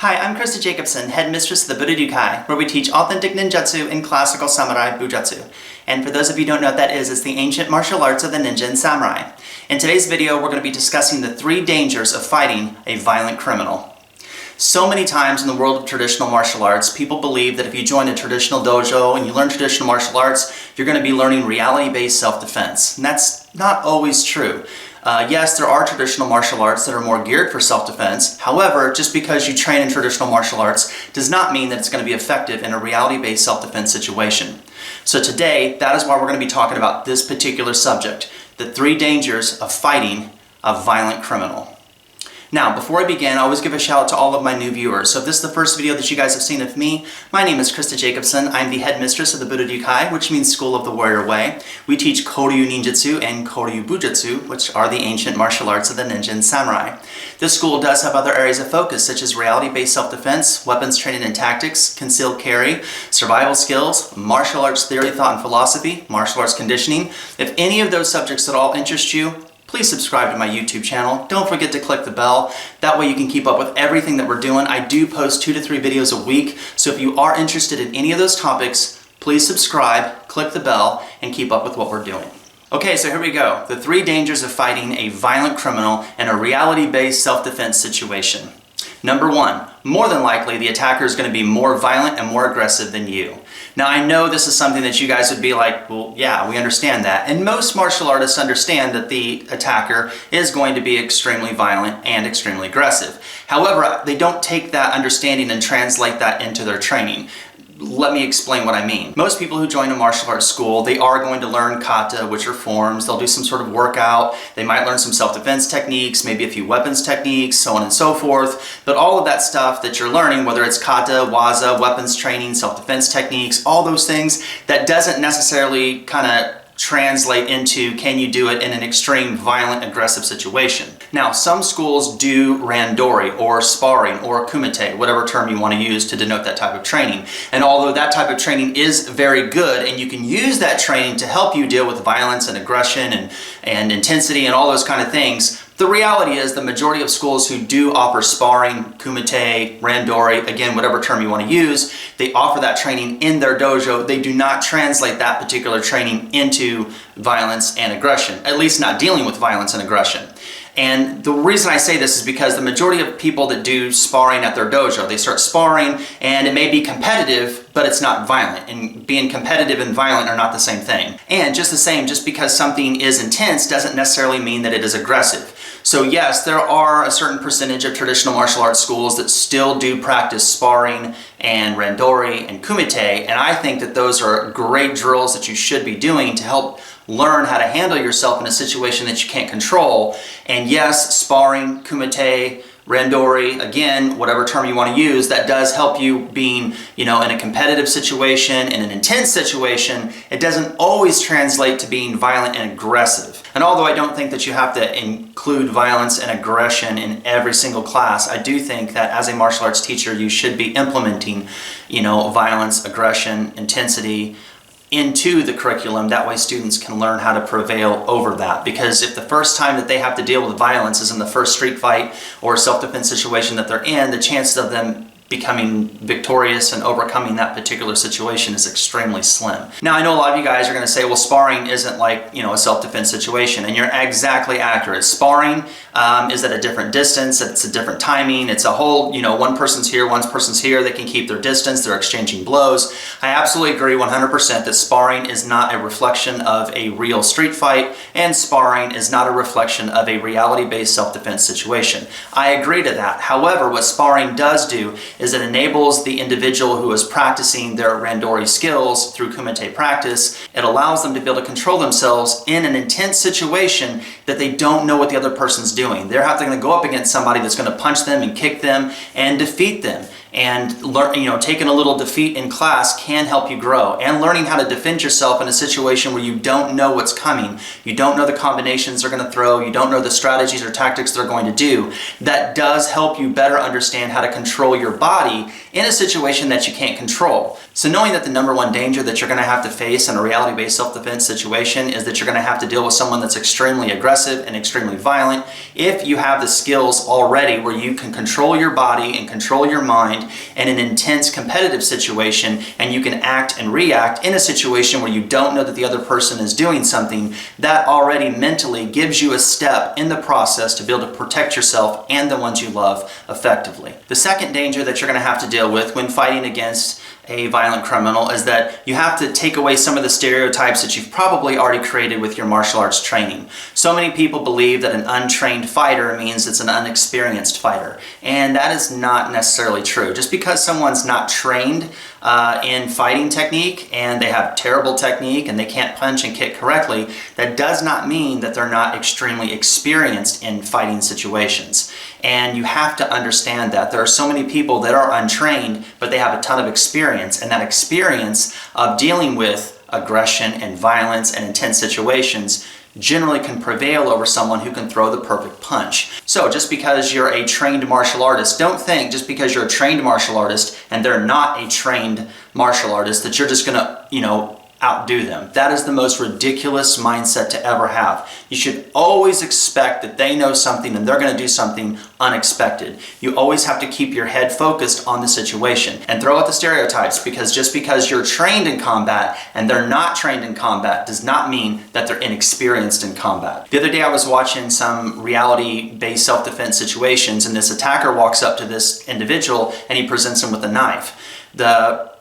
Hi, I'm Christa Jacobson, headmistress of the Budo, where we teach authentic ninjutsu and classical samurai Bujutsu. And for those of you who don't know what that is, it's the ancient martial arts of the ninja and samurai. In today's video, we're going to be discussing the 3 dangers of fighting a violent criminal. So many times in the world of traditional martial arts, people believe that if you join a traditional dojo and you learn traditional martial arts, you're going to be learning reality-based self-defense. And that's not always true. Yes, there are traditional martial arts that are more geared for self-defense. However, just because you train in traditional martial arts does not mean that it's going to be effective in a reality-based self-defense situation. So today, that is why we're going to be talking about this particular subject, the 3 dangers of fighting a violent criminal. Now, before I begin, I always give a shout out to all of my new viewers. So if this is the first video that you guys have seen of me, my name is Christa Jacobson. I'm the headmistress of the Budo, which means School of the Warrior Way. We teach koryu Ninjutsu and koryu Bujutsu, which are the ancient martial arts of the ninja and samurai. This school does have other areas of focus, such as reality-based self-defense, weapons training and tactics, concealed carry, survival skills, martial arts theory, thought and philosophy, martial arts conditioning. If any of those subjects at all interest you, please subscribe to my YouTube channel. Don't forget to click the bell. That way you can keep up with everything that we're doing. I do post 2 to 3 videos a week, so if you are interested in any of those topics, please subscribe, click the bell, and keep up with what we're doing. Okay, so here we go. The 3 dangers of fighting a violent criminal in a reality-based self-defense situation. Number 1, more than likely the attacker is going to be more violent and more aggressive than you. Now I know this is something that you guys would be like, well, yeah, we understand that. And most martial artists understand that the attacker is going to be extremely violent and extremely aggressive. However, they don't take that understanding and translate that into their training. Let me explain what I mean. Most people who join a martial arts school, they are going to learn kata, which are forms. They'll do some sort of workout. They might learn some self-defense techniques, maybe a few weapons techniques, so on and so forth. But all of that stuff that you're learning, whether it's kata, waza, weapons training, self-defense techniques, all those things, that doesn't necessarily kind of translate into can you do it in an extreme, violent, aggressive situation. Now, some schools do randori or sparring or kumite, whatever term you want to use to denote that type of training. And although that type of training is very good and you can use that training to help you deal with violence and aggression and intensity and all those kind of things, the reality is the majority of schools who do offer sparring, kumite, randori, again, whatever term you want to use, they offer that training in their dojo. They do not translate that particular training into violence and aggression, at least not dealing with violence and aggression. And the reason I say this is because the majority of people that do sparring at their dojo, they start sparring and it may be competitive, but it's not violent. And being competitive and violent are not the same thing. And just the same, just because something is intense doesn't necessarily mean that it is aggressive. So yes, there are a certain percentage of traditional martial arts schools that still do practice sparring and randori and kumite, and I think that those are great drills that you should be doing to help learn how to handle yourself in a situation that you can't control. And yes, sparring, kumite, randori, again, whatever term you want to use, that does help you being, in a competitive situation, in an intense situation. It doesn't always translate to being violent and aggressive. And although I don't think that you have to include violence and aggression in every single class, I do think that as a martial arts teacher, you should be implementing, violence, aggression, intensity into the curriculum. That way students can learn how to prevail over that. Because if the first time that they have to deal with violence is in the first street fight or self-defense situation that they're in, the chances of them becoming victorious and overcoming that particular situation is extremely slim. Now, I know a lot of you guys are going to say, well, sparring isn't like, a self-defense situation, and you're exactly accurate. Sparring is at a different distance, it's a different timing, it's a whole, one person's here, one person's here, they can keep their distance, they're exchanging blows. I absolutely agree 100% that sparring is not a reflection of a real street fight, and sparring is not a reflection of a reality-based self-defense situation. I agree to that. However, what sparring does do is it enables the individual who is practicing their randori skills through kumite practice, it allows them to be able to control themselves in an intense situation that they don't know what the other person's doing. They're having to go up against somebody that's going to punch them and kick them and defeat them. And taking a little defeat in class can help you grow. And learning how to defend yourself in a situation where you don't know what's coming, you don't know the combinations they're going to throw, you don't know the strategies or tactics they're going to do, that does help you better understand how to control your body in a situation that you can't control. So knowing that the number one danger that you're going to have to face in a reality-based self-defense situation is that you're going to have to deal with someone that's extremely aggressive and extremely violent. If you have the skills already where you can control your body and control your mind in an intense competitive situation, and you can act and react in a situation where you don't know that the other person is doing something, that already mentally gives you a step in the process to be able to protect yourself and the ones you love effectively. The second danger that you're going to have to deal with when fighting against a violent criminal is that you have to take away some of the stereotypes that you've probably already created with your martial arts training. So many people believe that an untrained fighter means it's an unexperienced fighter, and that is not necessarily true. Just because someone's not trained in fighting technique and they have terrible technique and they can't punch and kick correctly, that does not mean that they're not extremely experienced in fighting situations. And you have to understand that. There are so many people that are untrained, but they have a ton of experience, and that experience of dealing with aggression and violence and intense situations generally can prevail over someone who can throw the perfect punch. So just because you're a trained martial artist, don't think just because you're a trained martial artist and they're not a trained martial artist that you're just gonna, outdo them. That is the most ridiculous mindset to ever have. You should always expect that they know something and they're going to do something unexpected. You always have to keep your head focused on the situation and throw out the stereotypes, because just because you're trained in combat and they're not trained in combat does not mean that they're inexperienced in combat. The other day I was watching some reality-based self-defense situations, and this attacker walks up to this individual and he presents him with a knife.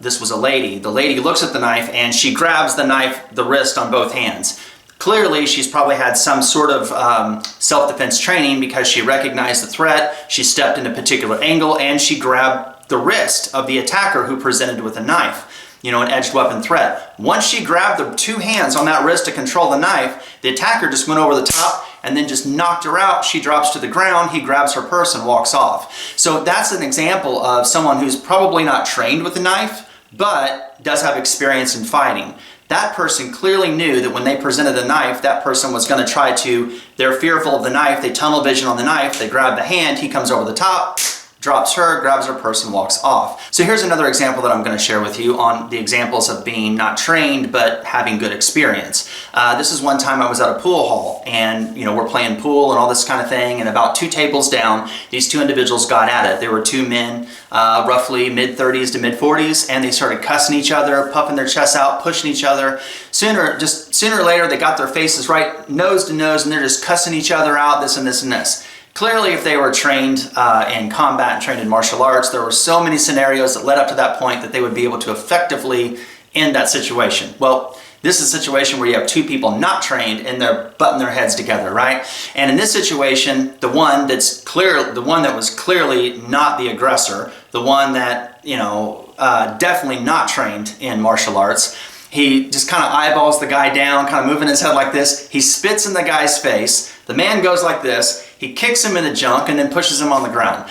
This was a lady. The lady looks at the knife and she grabs the wrist on both hands. Clearly, she's probably had some sort of self-defense training, because she recognized the threat, she stepped in a particular angle, and she grabbed the wrist of the attacker who presented with a knife. An edged weapon threat. Once she grabbed the two hands on that wrist to control the knife, the attacker just went over the top and then just knocked her out. She drops to the ground, he grabs her purse and walks off. So that's an example of someone who's probably not trained with a knife, but does have experience in fighting. That person clearly knew that when they presented a knife, that person was going to they're fearful of the knife, they tunnel vision on the knife, they grab the hand, he comes over the top, drops her, grabs her purse, and walks off. So here's another example that I'm going to share with you on the examples of being not trained but having good experience. This is one time I was at a pool hall, and we're playing pool and all this kind of thing, and about 2 tables down, these 2 individuals got at it. There were 2 men, roughly mid-30s to mid-40s, and they started cussing each other, puffing their chests out, pushing each other. Sooner or later, they got their faces right nose to nose, and they're just cussing each other out, this and this and this. Clearly, if they were trained in combat and trained in martial arts, there were so many scenarios that led up to that point that they would be able to effectively end that situation. Well, this is a situation where you have 2 people not trained and they're butting their heads together, right? And in this situation, the one that was clearly not the aggressor, the one that, definitely not trained in martial arts, he just kind of eyeballs the guy down, kind of moving his head like this. He spits in the guy's face. The man goes like this. He kicks him in the junk and then pushes him on the ground.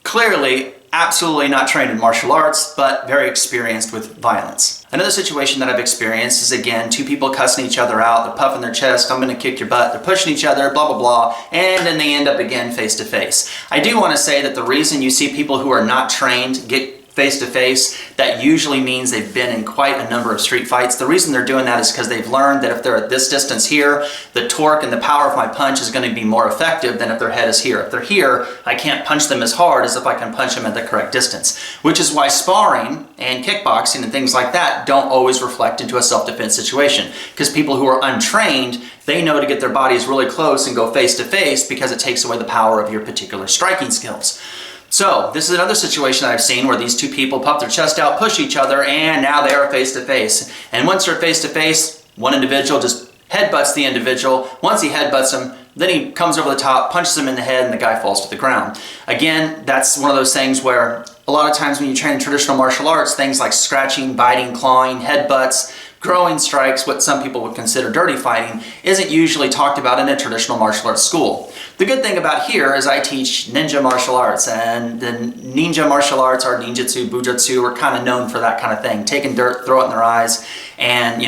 Clearly, absolutely not trained in martial arts, but very experienced with violence. Another situation that I've experienced is, again, 2 people cussing each other out. They're puffing their chest, I'm gonna kick your butt. They're pushing each other, blah, blah, blah. And then they end up again face to face. I do want to say that the reason you see people who are not trained get face-to-face, that usually means they've been in quite a number of street fights. The reason they're doing that is because they've learned that if they're at this distance here, the torque and the power of my punch is going to be more effective than if their head is here. If they're here, I can't punch them as hard as if I can punch them at the correct distance, which is why sparring and kickboxing and things like that don't always reflect into a self-defense situation, because people who are untrained, they know to get their bodies really close and go face-to-face because it takes away the power of your particular striking skills. So this is another situation that I've seen where these 2 people puff their chest out, push each other, and now they are face to face. And once they're face to face, one individual just headbutts the individual. Once he headbutts him, then he comes over the top, punches him in the head, and the guy falls to the ground. Again, that's one of those things where A lot of times when you train in traditional martial arts, things like scratching, biting, clawing, headbutts, throwing strikes, what some people would consider dirty fighting, isn't usually talked about in a traditional martial arts school. The good thing about here is I teach ninja martial arts, and the ninja martial arts, or Ninjutsu, Bujutsu, are kind of known for that kind of thing. Taking dirt, throw it in their eyes, and,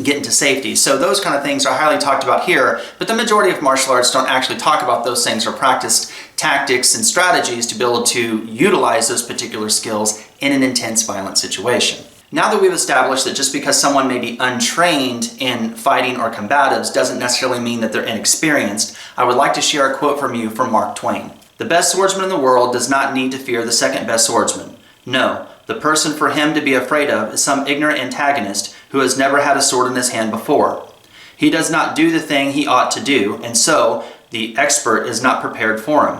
get into safety. So those kind of things are highly talked about here, but the majority of martial arts don't actually talk about those things or practice tactics and strategies to be able to utilize those particular skills in an intense, violent situation. Now that we've established that just because someone may be untrained in fighting or combatives doesn't necessarily mean that they're inexperienced, I would like to share a quote from you from Mark Twain. "The best swordsman in the world does not need to fear the second best swordsman. No, the person for him to be afraid of is some ignorant antagonist who has never had a sword in his hand before. He does not do the thing he ought to do, and so the expert is not prepared for him.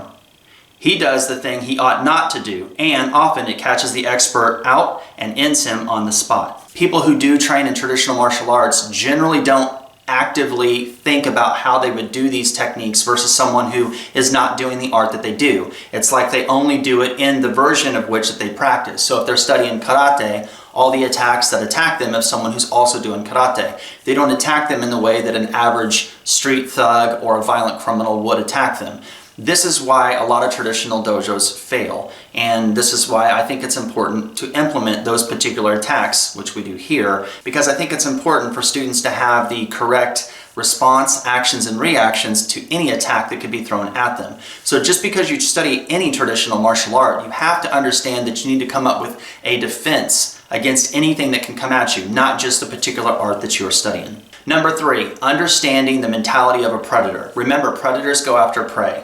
He does the thing he ought not to do, and often it catches the expert out and ends him on the spot." People who do train in traditional martial arts generally don't actively think about how they would do these techniques versus someone who is not doing the art that they do. It's like they only do it in the version of which that they practice. So if they're studying karate, all the attacks that attack them of someone who's also doing karate. They don't attack them in the way that an average street thug or a violent criminal would attack them. This is why a lot of traditional dojos fail, and this is why I think it's important to implement those particular attacks, which we do here, because I think it's important for students to have the correct response, actions, and reactions to any attack that could be thrown at them. So just because you study any traditional martial art, you have to understand that you need to come up with a defense against anything that can come at you, not just the particular art that you are studying. Number 3, understanding the mentality of a predator. Remember, predators go after prey.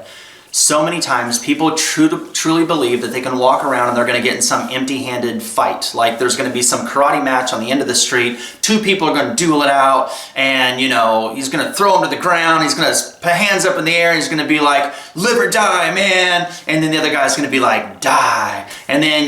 So many times people truly believe that they can walk around and they're going to get in some empty-handed fight. Like there's going to be some karate match on the end of the street, 2 people are going to duel it out, and he's going to throw him to the ground, he's going to put hands up in the air, and he's going to be like, "Live or die, man," and then the other guy's going to be like, "Die," and then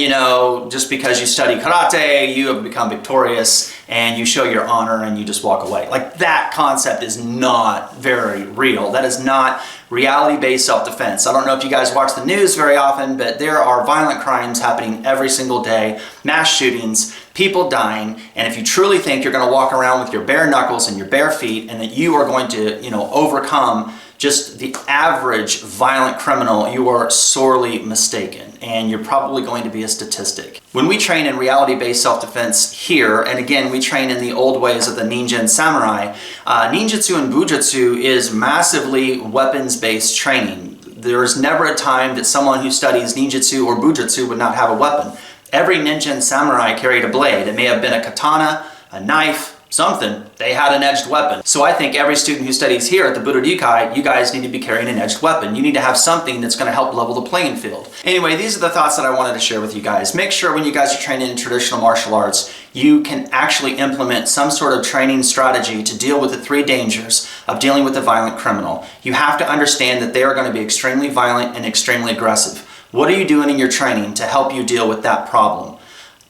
just because you study karate, you have become victorious and you show your honor and you just walk away. Like, that concept is not very real. That is not reality-based self-defense. I don't know if you guys watch the news very often, but there are violent crimes happening every single day, mass shootings, people dying, and if you truly think you're going to walk around with your bare knuckles and your bare feet and that you are going to, overcome just the average violent criminal, you are sorely mistaken, and you're probably going to be a statistic. When we train in reality-based self-defense here, and again, we train in the old ways of the ninja and samurai, ninjutsu and bujutsu is massively weapons-based training. There is never a time that someone who studies ninjutsu or bujutsu would not have a weapon. Every ninja and samurai carried a blade. It may have been a katana, a knife, something. They had an edged weapon. So I think every student who studies here at the Budo, you guys need to be carrying an edged weapon. You need to have something that's going to help level the playing field. Anyway, these are the thoughts that I wanted to share with you guys. Make sure when you guys are training in traditional martial arts, you can actually implement some sort of training strategy to deal with the 3 dangers of dealing with a violent criminal. You have to understand that they are going to be extremely violent and extremely aggressive. What are you doing in your training to help you deal with that problem?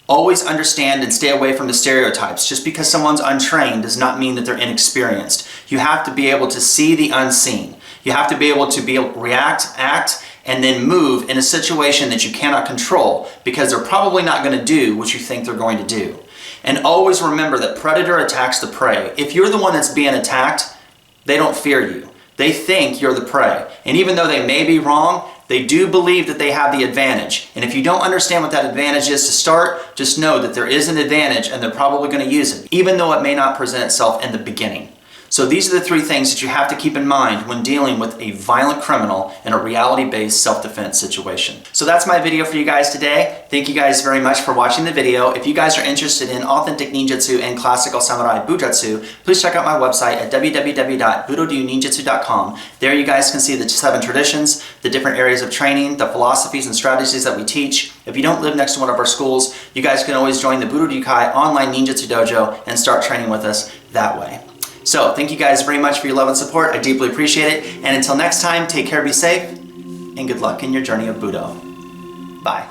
Always understand and stay away from the stereotypes. Just because someone's untrained does not mean that they're inexperienced. You have to be able to see the unseen. You have to be able to react, act, and then move in a situation that you cannot control, because they're probably not going to do what you think they're going to do. And always remember that predator attacks the prey. If you're the one that's being attacked, they don't fear you. They think you're the prey. And even though they may be wrong, they do believe that they have the advantage. And if you don't understand what that advantage is to start, just know that there is an advantage and they're probably going to use it, even though it may not present itself in the beginning. So these are the 3 things that you have to keep in mind when dealing with a violent criminal in a reality-based self-defense situation. So that's my video for you guys today. Thank you guys very much for watching the video. If you guys are interested in authentic ninjutsu and classical samurai bujutsu, please check out my website at www.budoninjutsu.com. There you guys can see the 7 traditions, the different areas of training, the philosophies and strategies that we teach. If you don't live next to one of our schools, you guys can always join the Budo online ninjutsu dojo and start training with us that way. So thank you guys very much for your love and support. I deeply appreciate it. And until next time, take care, be safe, and good luck in your journey of Budo. Bye.